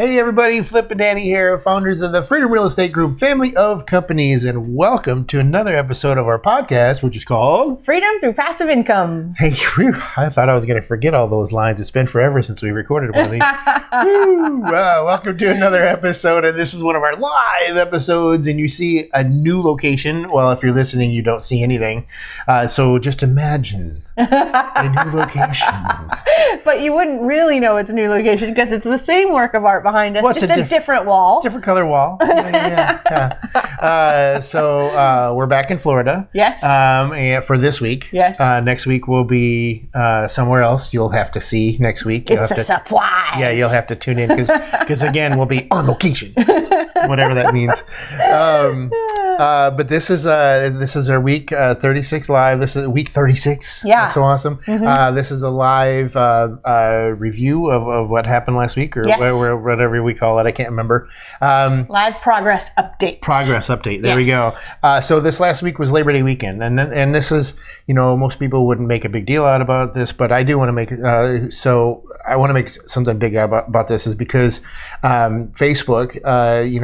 Hey everybody, Flip and Danny here, founders of the Freedom Real Estate Group family of companies, and welcome to another episode of our podcast, which is called Freedom Through Passive Income. Hey, I thought I was going to forget all those lines. It's been forever since we recorded one of these. Woo! Welcome to another episode, and this is one of our live episodes, and you see a new location. Well, if you're listening, you don't see anything. So just imagine a new location. But you wouldn't really know it's a new location because it's the same work of art behind us, Well, just a different wall. Different color wall. Yeah. So we're back in Florida. Yes. And for this week. Yes. Next week we'll be somewhere else. You'll have to see next week. It's a surprise. Yeah, you'll have to tune in because again we'll be on location, whatever that means. But this is our week 36 live. This is week 36. Yeah. That's so awesome. Mm-hmm. This is a live review of what happened last week, or Yes. whatever we call it. I can't remember. Live progress update. Progress update. There Yes. we go. So this last week was Labor Day weekend, and this is, most people wouldn't make a big deal out about this, but I do want to make so I want to make something big about this is because Facebook,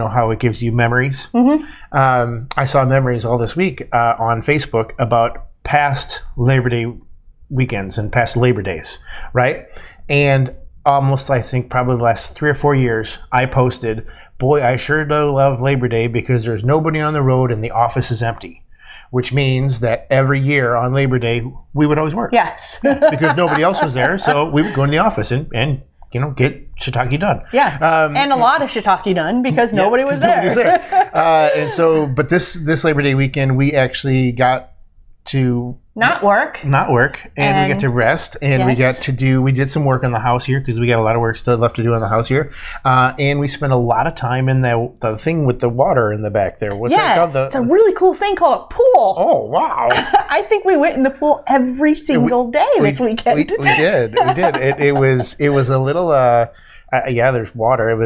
how it gives you memories. Mm-hmm. I saw memories all this week on Facebook about past Labor Day weekends and past Labor Days, right? And almost, I think, probably the last 3 or 4 years, I posted, boy, I sure do love Labor Day because there's nobody on the road and the office is empty, which means that every year on Labor Day, we would always work. Yes. Because nobody else was there, so we would go in the office and get shiitake done. Yeah. And a lot of shiitake done because nobody was there. Nobody was there. And so, but this Labor Day weekend, we actually got to Not work. and we got to rest, and Yes. we did some work on the house here because we got a lot of work still left to do on the house here, and we spent a lot of time in the thing with the water in the back there. What's that called? It's a really cool thing called a pool. Oh wow! I think we went in the pool every single day this weekend. We did. It was a little. There's water, but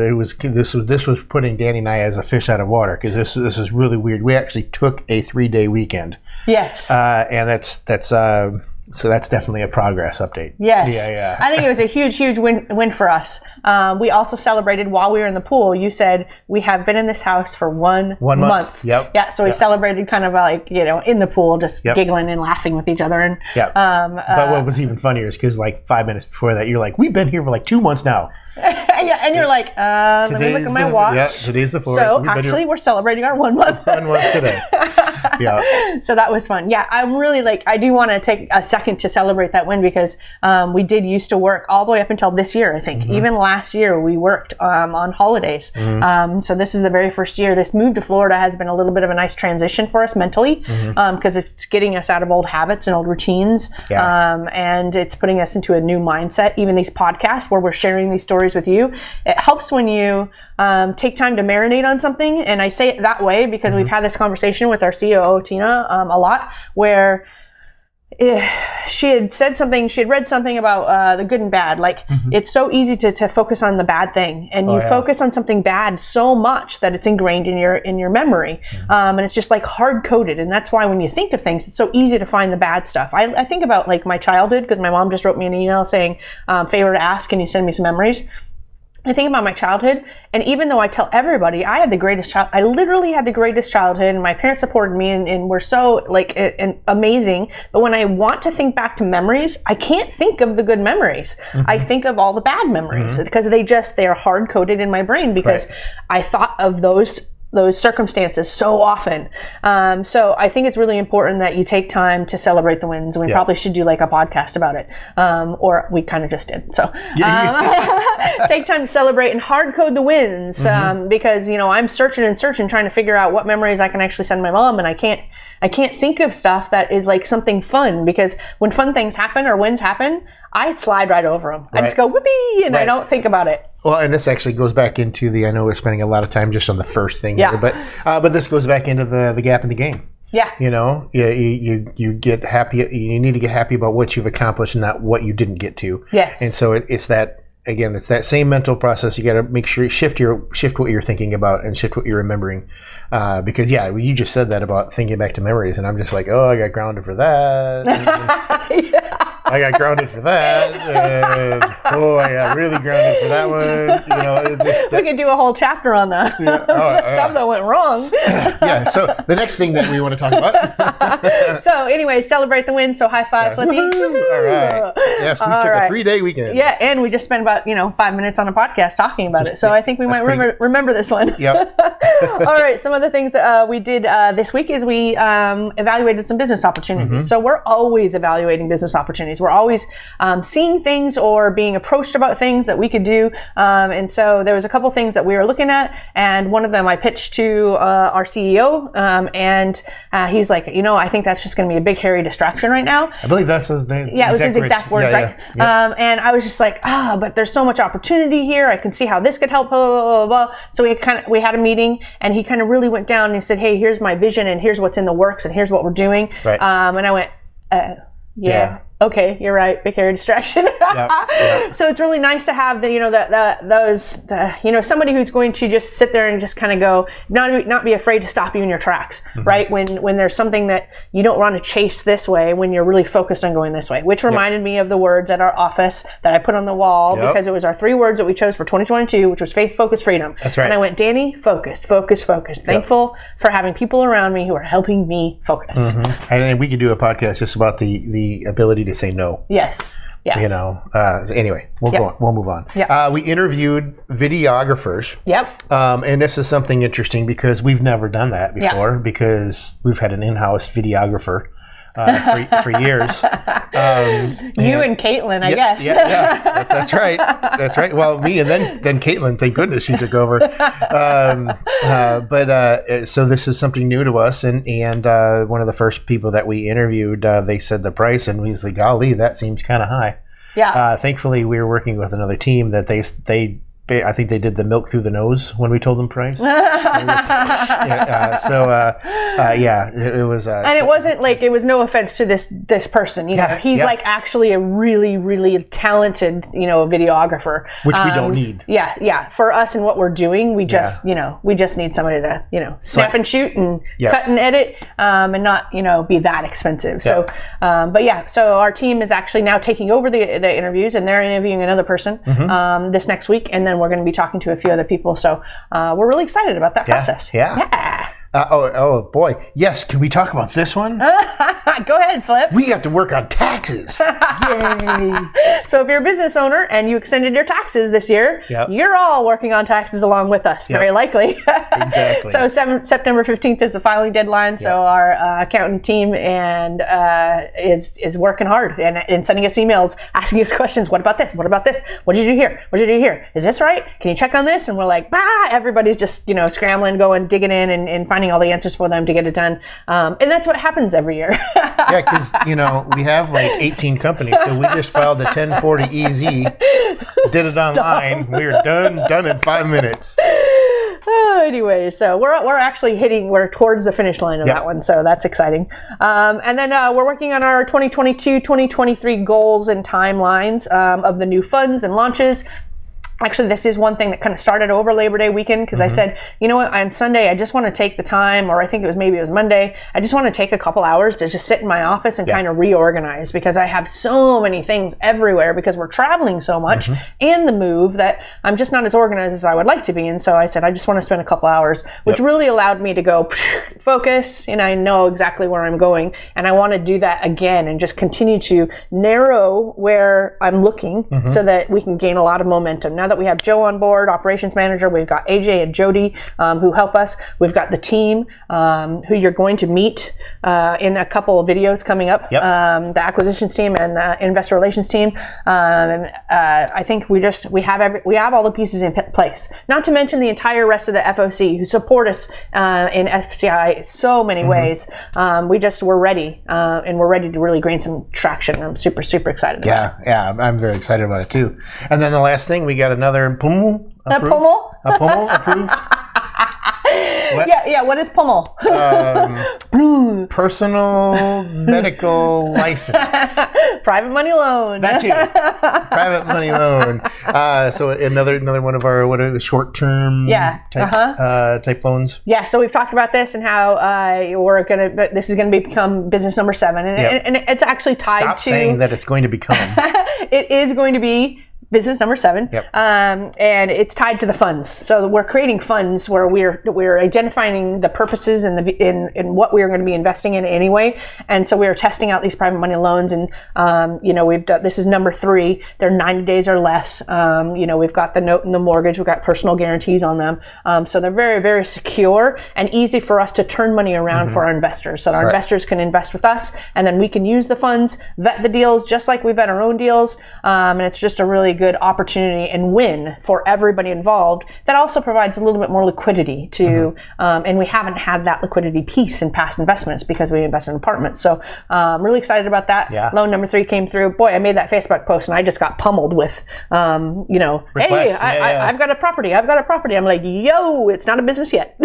this was putting Danny and I as a fish out of water because this is really weird. We actually took a 3-day weekend. Yes. And that's definitely a progress update. Yes. Yeah. I think it was a huge win for us. We also celebrated while we were in the pool. You said we have been in this house for one month. Yep. Yeah. So we celebrated kind of like, in the pool, just giggling and laughing with each other. And but what was even funnier is because like 5 minutes before that, you're like, we've been here for like 2 months now. and you're like, let me look at my watch. Yeah, today's the 4th. So actually, we're celebrating our 1 month. 1 month today. Yeah. So that was fun. Yeah, I'm really I do want to take a second to celebrate that win because we did used to work all the way up until this year, I think. Even last year, we worked on holidays. So this is the very first year. This move to Florida has been a little bit of a nice transition for us mentally because it's getting us out of old habits and old routines. Yeah. And it's putting us into a new mindset. Even these podcasts where we're sharing these stories with you, it helps when you take time to marinate on something. And I say it that way because we've had this conversation with our COO, Tina, a lot, where she had read something about the good and bad. It's so easy to focus on the bad thing, and you focus on something bad so much that it's ingrained in your memory, and it's just like hard coded. And that's why when you think of things, it's so easy to find the bad stuff. I think about like my childhood because my mom just wrote me an email saying, favor to ask, can you send me some memories? I think about my childhood, and even though I tell everybody I literally had the greatest childhood, and my parents supported me and were so amazing. But when I want to think back to memories, I can't think of the good memories. I think of all the bad memories because they are hard coded in my brain because I thought of those circumstances so often. So I think it's really important that you take time to celebrate the wins. We probably should do like a podcast about it. Or we kind of just did. So take time to celebrate and hard code the wins. Because, I'm searching trying to figure out what memories I can actually send my mom. And I can't think of stuff that is like something fun, because when fun things happen or wins happen, I slide right over them. I just go whoopee, and I don't think about it. Well, and this actually goes back into I know we're spending a lot of time just on the first thing here, but this goes back into the gap in the game. Yeah. You get happy. You need to get happy about what you've accomplished and not what you didn't get to. Yes. And so it's that. Again, it's that same mental process. You got to make sure you shift what you're thinking about and shift what you're remembering, because you just said that about thinking back to memories, and I'm just like, oh, I got grounded for that. I got grounded for that. And, I got really grounded for that one. It's just, we could do a whole chapter on that. Stuff that went wrong. Yeah. So the next thing that we want to talk about. So anyway, celebrate the win. So high five, Flippy. All right. Yes, we took a 3-day weekend. Yeah, and we just spent about 5 minutes on a podcast talking about it. So I think we might remember this one. Yep. All right. Some of the things that we did this week is we evaluated some business opportunities. So we're always evaluating business opportunities. We're always seeing things or being approached about things that we could do. And so there was a couple things that we were looking at, and one of them I pitched to our CEO, and he's like, I think that's just going to be a big hairy distraction right now. I believe that's his name. Yeah, it was his exact words, right? Yeah. And I was just like, but there's so much opportunity here. I can see how this could help. Blah, blah, blah, blah. So we had a meeting, and he kind of really went down and he said, hey, here's my vision, and here's what's in the works, and here's what we're doing. Right. And I went, yeah. Okay, you're right. Big hair distraction. Yep. So it's really nice to have somebody who's going to just sit there and just kind of go, not be afraid to stop you in your tracks, right? When there's something that you don't want to chase this way, when you're really focused on going this way, which reminded me of the words at our office that I put on the wall because it was our 3 words that we chose for 2022, which was faith, focus, freedom. That's right. And I went, Danny, focus, focus, focus. Thankful for having people around me who are helping me focus. And we could do a podcast just about the ability to say no. Yes. Anyway, we'll move on. Yep. We interviewed videographers. Yep. And this is something interesting because we've never done that before because we've had an in-house videographer for years. You and Caitlin, I guess. Yeah, that's right. That's right. Well, me and then Caitlin, thank goodness she took over. So this is something new to us, and one of the first people that we interviewed, they said the price, and we was like, golly, that seems kind of high. Yeah. Thankfully, we were working with another team that I think they did the milk through the nose when we told them price. It was. And it wasn't like, it was no offense to this person. He's like actually a really, really talented, videographer, which we don't need. Yeah. For us and what we're doing, we just, we just need somebody to, snap and shoot and cut and edit, and not, be that expensive. So, so our team is actually now taking over the interviews, and they're interviewing another person this next week, and then we're going to be talking to a few other people. So we're really excited about that process. Yeah. Oh boy. Yes. Can we talk about this one? Go ahead, Flip. We have to work on taxes. Yay. So if you're a business owner and you extended your taxes this year, you're all working on taxes along with us, very likely. Exactly. So September 15th is the filing deadline. So our accountant team is working hard and sending us emails, asking us questions. What about this? What about this? What did you do here? What did you do here? Is this right? Can you check on this? And we're like, everybody's just, scrambling, going, digging in and finding all the answers for them to get it done. And that's what happens every year. Yeah, because, we have like 18 companies, so we just filed a 1040 EZ, did it online. We were done in 5 minutes. Anyway, so we're towards the finish line of that one, so that's exciting. And then we're working on our 2022-2023 goals and timelines of the new funds and launches. Actually, this is one thing that kind of started over Labor Day weekend because I said, you know what, on Sunday, I just want to take the time, or I think it was Monday, I just want to take a couple hours to just sit in my office and kind of reorganize because I have so many things everywhere because we're traveling so much and the move that I'm just not as organized as I would like to be. And so I said, I just want to spend a couple hours, which really allowed me to go focus, and I know exactly where I'm going. And I want to do that again and just continue to narrow where I'm looking so that we can gain a lot of momentum. Now that we have Joe on board, operations manager, we've got AJ and Jody who help us. We've got the team who you're going to meet in a couple of videos coming up. The acquisitions team and the investor relations team. I think we have all the pieces in place. Not to mention the entire rest of the FOC who support us in FCI so many ways. We're ready, and we're ready to really gain some traction. I'm super, super excited about it. Yeah, I'm very excited about it too. And then the last thing, we got another POMO approved. What? Yeah. What is Pummel? Personal medical license. Private money loan. That too. Private money loan. So another one of our short-term type loans. Yeah. So we've talked about this and how this is gonna become business number 7, and it's actually tied Stop to saying that it's going to become. It is going to be business number 7, Yep. And it's tied to the funds. So we're creating funds where we're identifying the purposes and in what we are going to be investing in anyway. And so we are testing out these private money loans, and we've done, this is number 3. They're 90 days or less. We've got the note and the mortgage. We've got personal guarantees on them. So they're very, very secure and easy for us to turn money around for our investors. So our investors can invest with us, and then we can use the funds, vet the deals just like we vet our own deals. And it's just a really good opportunity and win for everybody involved. That also provides a little bit more liquidity to, and we haven't had that liquidity piece in past investments because we invest in apartments. So I'm really excited about that. Yeah. Loan number 3 came through. Boy, I made that Facebook post and I just got pummeled with, hey, I've got a property. I'm like, yo, it's not a business yet.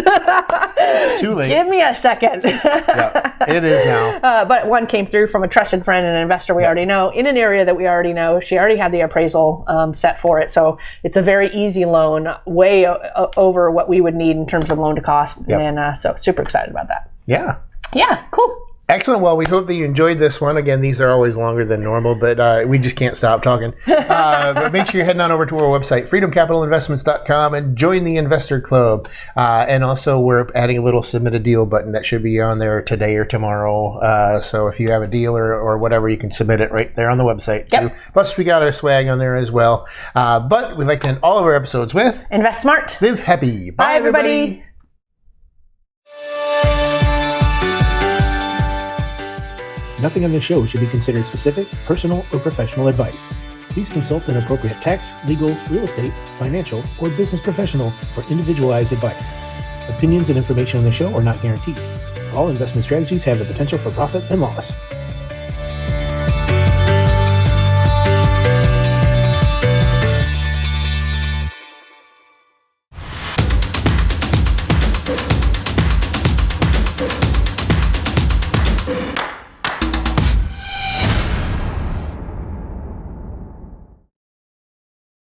Too late. Give me a second. Yeah, it is now. But one came through from a trusted friend and an investor we already know in an area that we already know. She already had the appraisal set for it. So it's a very easy loan, way over what we would need in terms of loan to cost. Yep. And so super excited about that. Yeah. Yeah, cool. Excellent. Well, we hope that you enjoyed this one. Again, these are always longer than normal, but we just can't stop talking. But make sure you're heading on over to our website, freedomcapitalinvestments.com, and join the Investor Club. And also, we're adding a little submit a deal button that should be on there today or tomorrow. So if you have a deal or whatever, you can submit it right there on the website, too. Yep. Plus, we got our swag on there as well. But we'd like to end all of our episodes with Invest smart. Live happy. Bye, everybody. Nothing on this show should be considered specific, personal, or professional advice. Please consult an appropriate tax, legal, real estate, financial, or business professional for individualized advice. Opinions and information on the show are not guaranteed. All investment strategies have the potential for profit and loss.